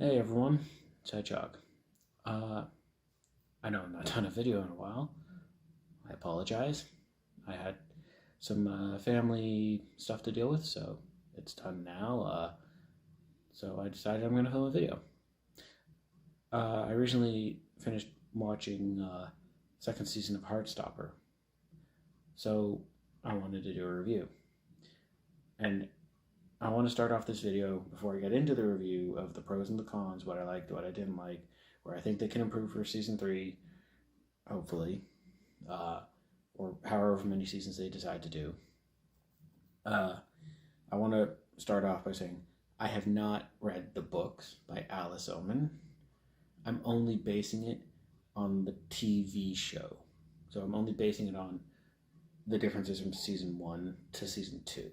Hey everyone, it's Hedgehog. Uh, I know I'm not done a video in a while. I apologize. I had some family stuff to deal with, so it's done now. So I decided I'm going to film a video. I recently finished watching second season of Heartstopper, so I wanted to do a review. And I want to start off this video before I get into the review of the pros and the cons, what I liked, what I didn't like, where I think they can improve for season 3, hopefully, or however many seasons they decide to do. I want to start off by saying I have not read the books by Alice Oseman. I'm only basing it on the TV show. So I'm only basing it on the differences from season 1 to season 2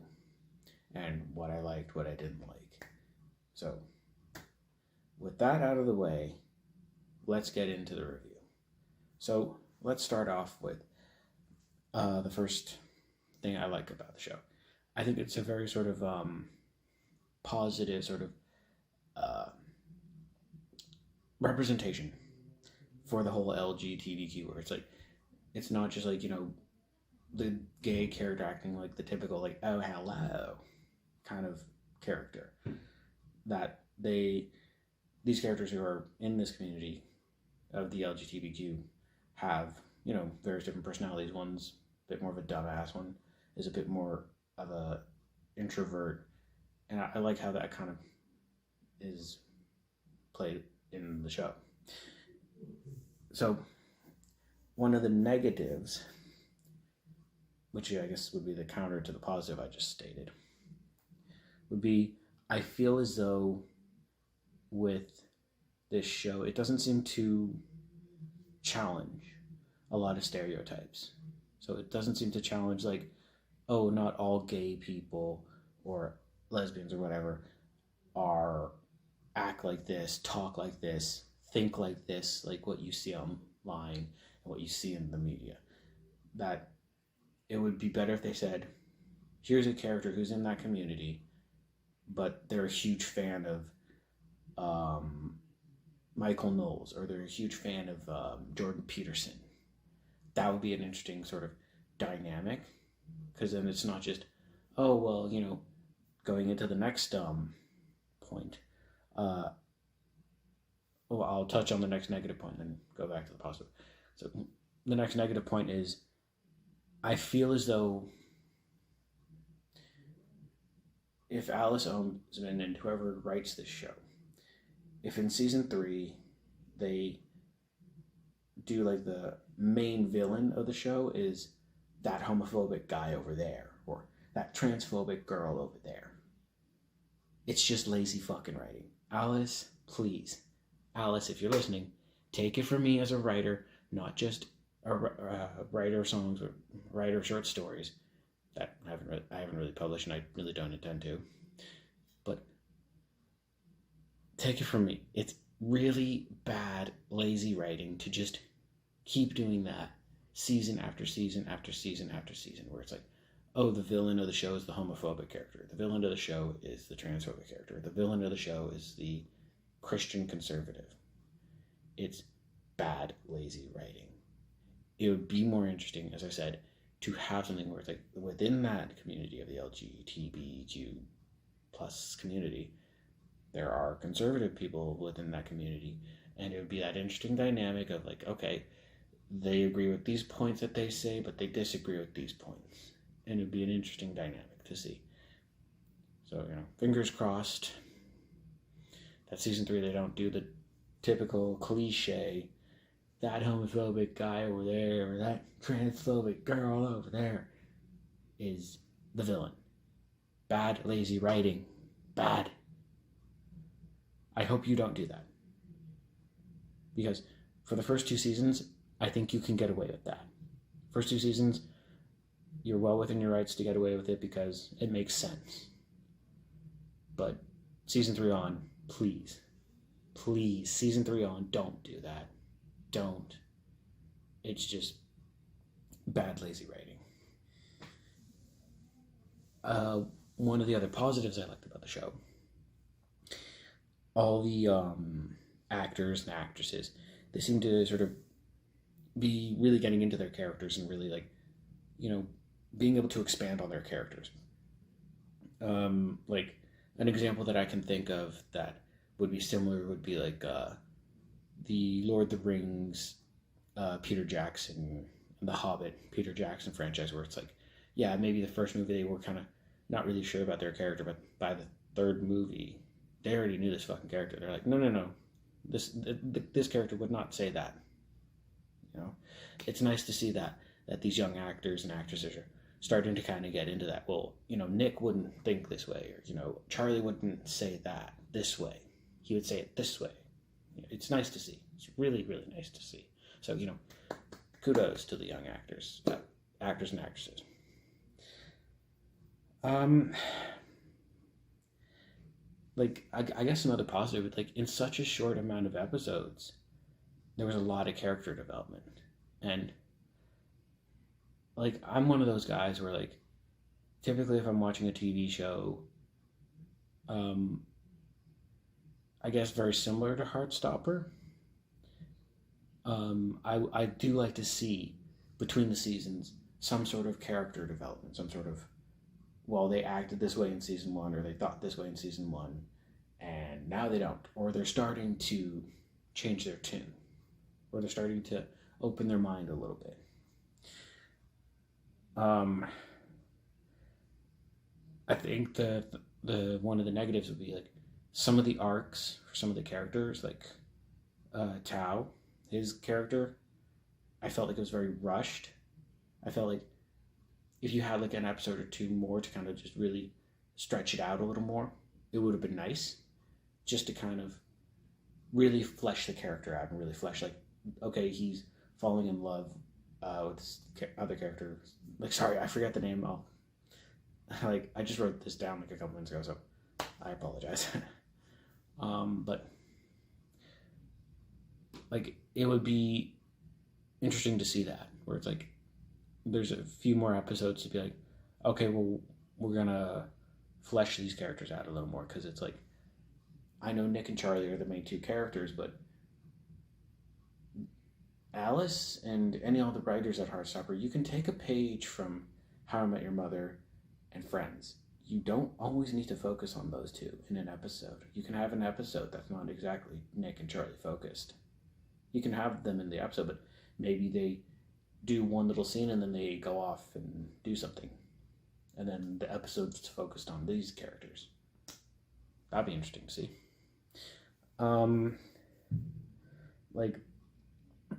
and what I liked, what I didn't like. So with that out of the way, let's get into the review. So let's start off with the first thing I like about the show. I think it's a very sort of positive sort of representation for the whole LGBTQ, where it's like, it's not just like, the gay character acting like the typical like, oh hello kind of character. That these characters who are in this community of the LGBTQ have, various different personalities. One's a bit more of a dumbass, one is a bit more of a introvert, and I like how that kind of is played in the show. So one of the negatives, which I guess would be the counter to the positive I just stated, would be I feel as though with this show, it doesn't seem to challenge a lot of stereotypes. So it doesn't seem to challenge like, oh, not all gay people or lesbians or whatever act like this, talk like this, think like this, like what you see online and what you see in the media. That it would be better if they said, here's a character who's in that community, but they're a huge fan of Michael Knowles, or they're a huge fan of Jordan Peterson. That would be an interesting sort of dynamic, because then it's not just, oh, well, going into the next point. Well, I'll touch on the next negative point and then go back to the positive. So the next negative point is, I feel as though if Alice Oseman and whoever writes this show, if in season 3 they do like the main villain of the show is that homophobic guy over there, or that transphobic girl over there, it's just lazy fucking writing. Alice, please. Alice, if you're listening, take it from me as a writer, not just a writer of songs or writer of short stories that I haven't really published, and I really don't intend to. But take it from me, it's really bad, lazy writing to just keep doing that season after season after season after season, where it's like, oh, the villain of the show is the homophobic character, the villain of the show is the transphobic character, the villain of the show is the Christian conservative. It's bad, lazy writing. It would be more interesting, as I said, to have something where it's like within that community of the LGBTQ plus community, there are conservative people within that community, and it would be that interesting dynamic of like, okay, they agree with these points that they say, but they disagree with these points, and it would be an interesting dynamic to see. So, fingers crossed that season 3 they don't do the typical cliche, that homophobic guy over there or that transphobic girl over there is the villain. Bad, lazy writing. Bad. I hope you don't do that. Because for the first 2 seasons, I think you can get away with that. First 2 seasons, you're well within your rights to get away with it because it makes sense. But season 3 on, please, season 3 on, don't do that. Don't. It's just bad, lazy writing. One of the other positives I liked about the show all the actors and actresses, they seem to sort of be really getting into their characters and really like, you know, being able to expand on their characters. Like an example that I can think of that would be similar would be like the Lord of the Rings, Peter Jackson, and the Hobbit, Peter Jackson franchise, where it's like, yeah, maybe the first movie they were kind of not really sure about their character, but by the third movie, they already knew this fucking character. They're like, no, no, no, this character would not say that. You know, it's nice to see that these young actors and actresses are starting to kind of get into that. Well, you know, Nick wouldn't think this way, or you know, Charlie wouldn't say that this way. He would say it this way. It's nice to see. It's really, really nice to see. So, you know, kudos to the young actors and actresses. Like, I guess another positive, like, in such a short amount of episodes, there was a lot of character development. And, like, I'm one of those guys where, like, typically if I'm watching a TV show, I guess very similar to Heartstopper, I do like to see between the seasons some sort of character development, some sort of, well, they acted this way in season one, or they thought this way in season one, and now they don't, or they're starting to change their tune, or they're starting to open their mind a little bit. I think the one of the negatives would be like some of the arcs for some of the characters, like Tao, his character, I felt like it was very rushed. I felt like if you had like an episode or two more to kind of just really stretch it out a little more, it would have been nice, just to kind of really flesh the character out and really flesh, like, okay, he's falling in love with this other character. Like, sorry, I forget the name. Like, I just wrote this down like a couple minutes ago, so I apologize. But like, it would be interesting to see that, where it's like there's a few more episodes to be like, okay, well, we're gonna flesh these characters out a little more, because it's like, I know Nick and Charlie are the main two characters, but Alice and any other writers at Heartstopper, you can take a page from How I Met Your Mother and Friends. You don't always need to focus on those two in an episode. You can have an episode that's not exactly Nick and Charlie focused. You can have them in the episode, but maybe they do one little scene and then they go off and do something. And then the episode's focused on these characters. That'd be interesting to see. Like,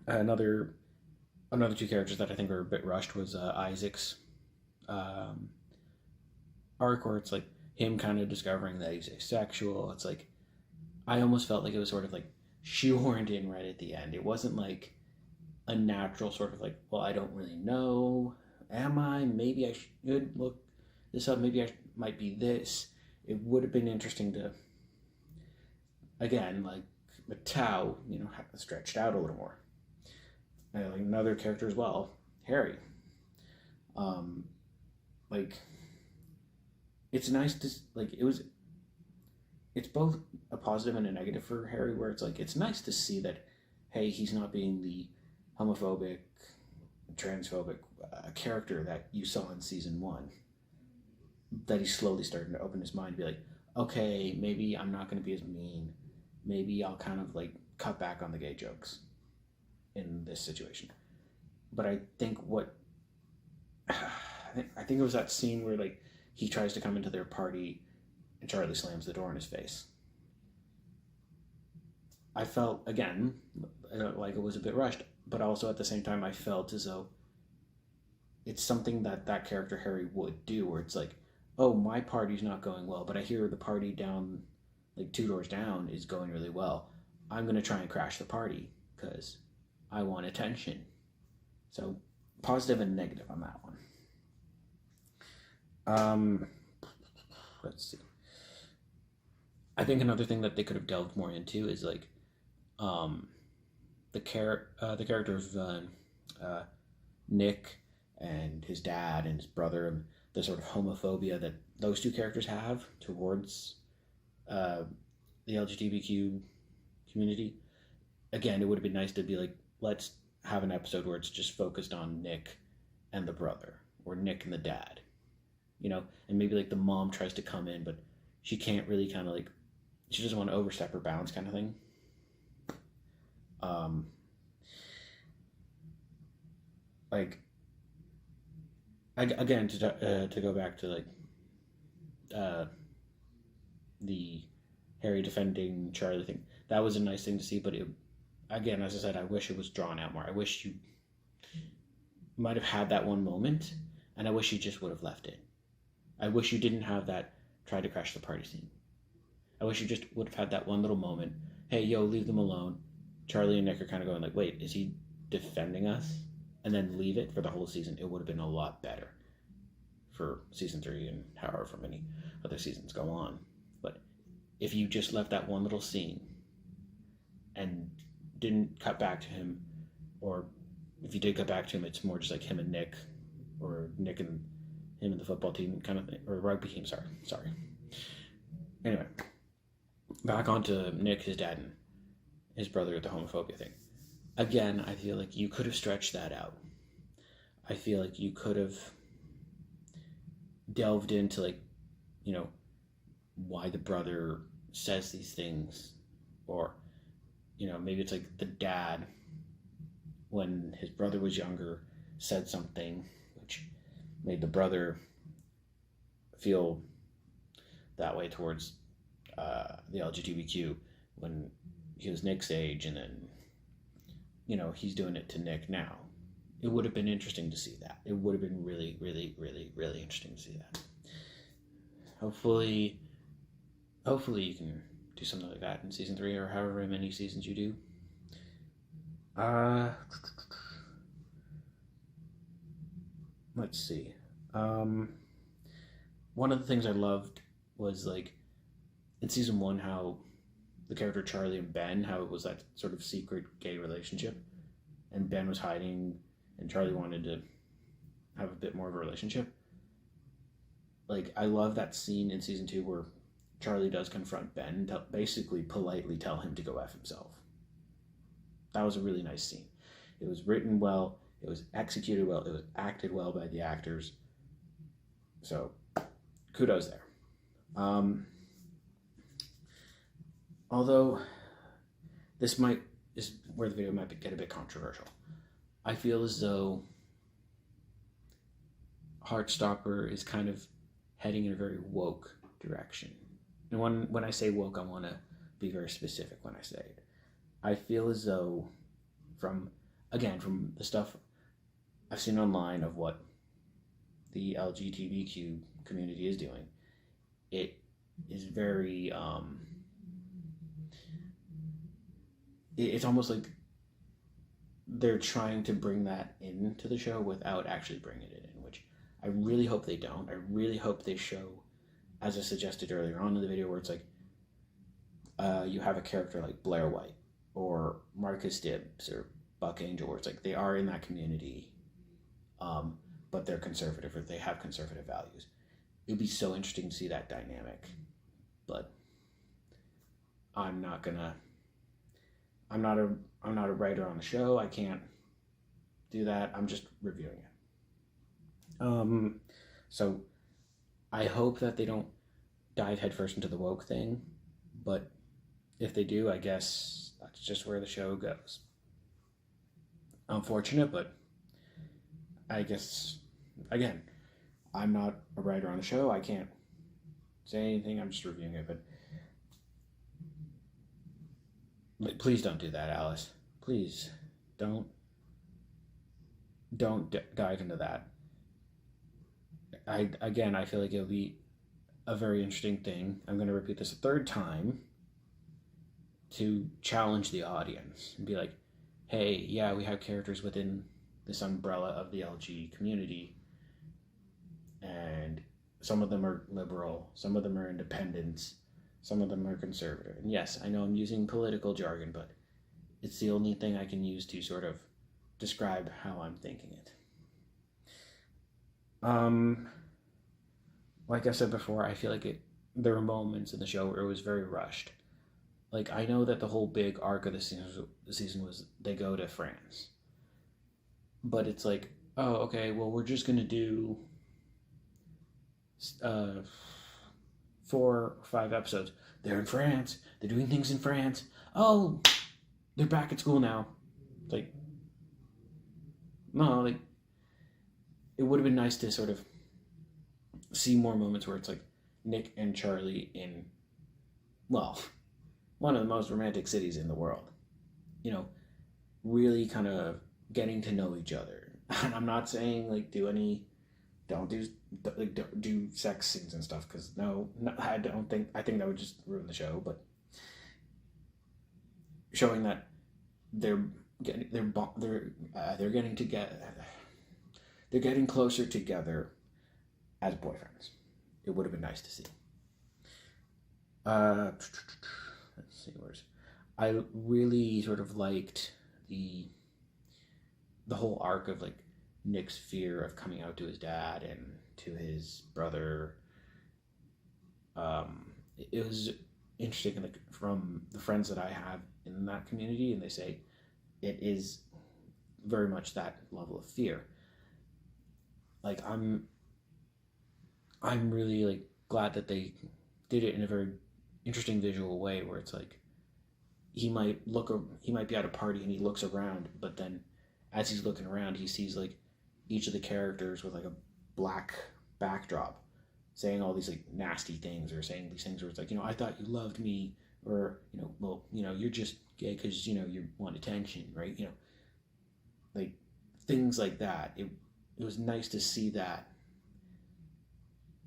another two characters that I think are a bit rushed was Isaac's arc, where it's like him kind of discovering that he's asexual. It's like, I almost felt like it was sort of like shoehorned in right at the end. It wasn't like a natural sort of like, well, I don't really know. Am I? Maybe I should look this up. Maybe I might be this. It would have been interesting to, again, like with Tao, you know, have stretched out a little more. And like another character as well, Harry. Like, it's nice to, like, it's both a positive and a negative for Harry, where it's like, it's nice to see that, hey, he's not being the homophobic, transphobic character that you saw in season one. That he's slowly starting to open his mind and be like, okay, maybe I'm not going to be as mean. Maybe I'll kind of like cut back on the gay jokes in this situation. But I think I think it was that scene where like he tries to come into their party and Charlie slams the door in his face. I felt, again, like it was a bit rushed, but also at the same time I felt as though it's something that character Harry would do, where it's like, oh, my party's not going well, but I hear the party down, like 2 doors down, is going really well. I'm going to try and crash the party because I want attention. So, positive and negative on that one. Let's see. I think another thing that they could have delved more into is like the character of Nick and his dad and his brother, and the sort of homophobia that those two characters have towards the LGBTQ community. Again, it would have been nice to be like, let's have an episode where it's just focused on Nick and the brother, or Nick and the dad, and maybe like the mom tries to come in, but she can't really kind of like, she doesn't want to overstep her bounds kind of thing. Like, again, to go back to like the Harry defending Charlie thing, that was a nice thing to see, but again, as I said, I wish it was drawn out more. I wish you might have had that one moment, and I wish you just would have left it. I wish you didn't have that try to crash the party scene. I wish you just would have had that one little moment. Hey, yo, leave them alone. Charlie and Nick are kind of going like, wait, is he defending us? And then leave it for the whole season. It would have been a lot better for season 3 and however many other seasons go on. But if you just left that one little scene and didn't cut back to him, or if you did cut back to him, it's more just like him and Nick, or Nick and him and the football team kind of thing, or rugby team, sorry. Anyway, back onto Nick, his dad, and his brother with the homophobia thing. Again, I feel like you could have stretched that out. I feel like you could have delved into, like, why the brother says these things, or, maybe it's like the dad, when his brother was younger, said something which made the brother feel that way towards the LGBTQ when he was Nick's age, and then he's doing it to Nick now. It would have been interesting to see that. It would have been really, really, really, really interesting to see that. Hopefully you can do something like that in season 3, or however many seasons you do. Let's see. One of the things I loved was, like, in season 1, how the character Charlie and Ben, how it was that sort of secret gay relationship, and Ben was hiding, and Charlie wanted to have a bit more of a relationship. Like, I love that scene in season 2 where Charlie does confront Ben and basically politely tell him to go F himself. That was a really nice scene. It was written well, it was executed well, it was acted well by the actors. So, kudos there. Although this is where the video might get a bit controversial. I feel as though Heartstopper is kind of heading in a very woke direction. And when I say woke, I want to be very specific when I say it. I feel as though, from the stuff I've seen online of what the LGBTQ community is doing, it is very, it's almost like they're trying to bring that into the show without actually bringing it in, which I really hope they don't. I really hope they show, as I suggested earlier on in the video, where it's like, you have a character like Blair White, or Marcus Dibbs, or Buck Angel, where it's like they are in that community, but they're conservative, or they have conservative values. It would be so interesting to see that dynamic, but I'm not a writer on the show. I can't do that. I'm just reviewing it. So I hope that they don't dive headfirst into the woke thing, but if they do, I guess that's just where the show goes. Unfortunate, but I guess, again, I'm not a writer on the show. I can't say anything. I'm just reviewing it, but please don't do that, Alice. Please don't dive into that. I feel like it'll be a very interesting thing. I'm going to repeat this a third time to challenge the audience and be like, hey, yeah, we have characters within this umbrella of the LG community, and some of them are liberal, some of them are independents, some of them are conservative. And yes, I know I'm using political jargon, but it's the only thing I can use to sort of describe how I'm thinking it. Like I said before, I feel like there were moments in the show where it was very rushed. Like, I know that the whole big arc of the season was they go to France, but it's like, oh, okay, well, we're just gonna do uh, 4 or 5 episodes. They're in France. They're doing things in France. Oh, they're back at school now. Like, no, like it would have been nice to sort of see more moments where it's like Nick and Charlie in, well, one of the most romantic cities in the world. You know, really kind of getting to know each other. And I'm not saying like don't do don't do sex scenes and stuff because no, I think that would just ruin the show. But showing that they're they're getting together, they're getting closer together as boyfriends. It would have been nice to see. Let's see where's I really sort of liked the whole arc of like Nick's fear of coming out to his dad and to his brother. It was interesting, like from the friends that I have in that community, and they say it is very much that level of fear. Like I'm really like glad that they did it in a very interesting visual way, where it's like he might be at a party and he looks around, but then as he's looking around, he sees like each of the characters with like a black backdrop saying all these like nasty things, or saying these things where it's like, I thought you loved me, or well, you're just gay because you want attention, right? Like things like that. It was nice to see that,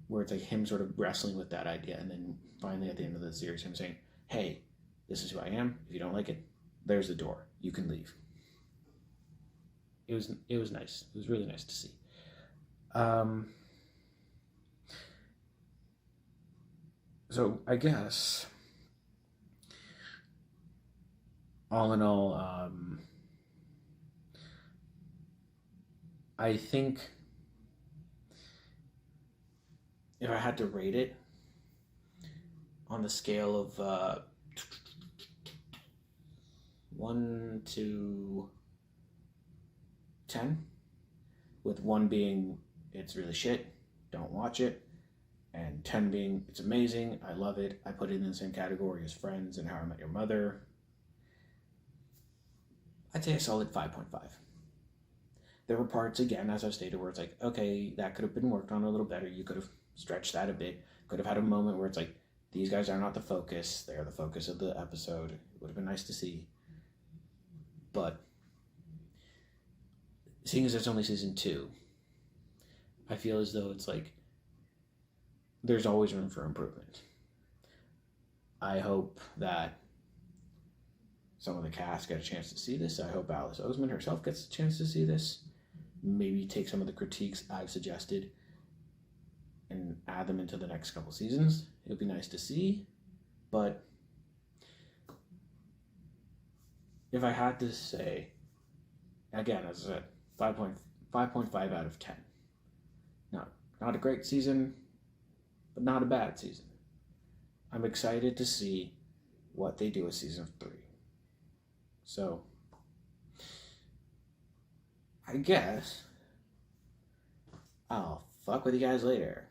where it's like him sort of wrestling with that idea, and then finally at the end of the series him saying, hey, this is who I am. If you don't like it, there's the door, you can leave. It was nice. It was really nice to see. So I guess all in all, I think if I had to rate it on the scale of 1 to 10, with 1 being it's really shit, don't watch it, and 10 being it's amazing, I love it, I put it in the same category as Friends and How I Met Your Mother, I'd say a solid 5.5. There were parts, again, as I've stated, where it's like, okay, that could have been worked on a little better. You could have stretched that a bit. Could have had a moment where it's like, these guys are not the focus. They're the focus of the episode. It would have been nice to see. But seeing as it's only season 2, I feel as though it's like, there's always room for improvement. I hope that some of the cast get a chance to see this. I hope Alice Oseman herself gets a chance to see this. Maybe take some of the critiques I've suggested and add them into the next couple seasons. It would be nice to see. But if I had to say, again, as I said, 5.5 out of 10. Not a great season, but not a bad season. I'm excited to see what they do with season 3. So, I guess I'll fuck with you guys later.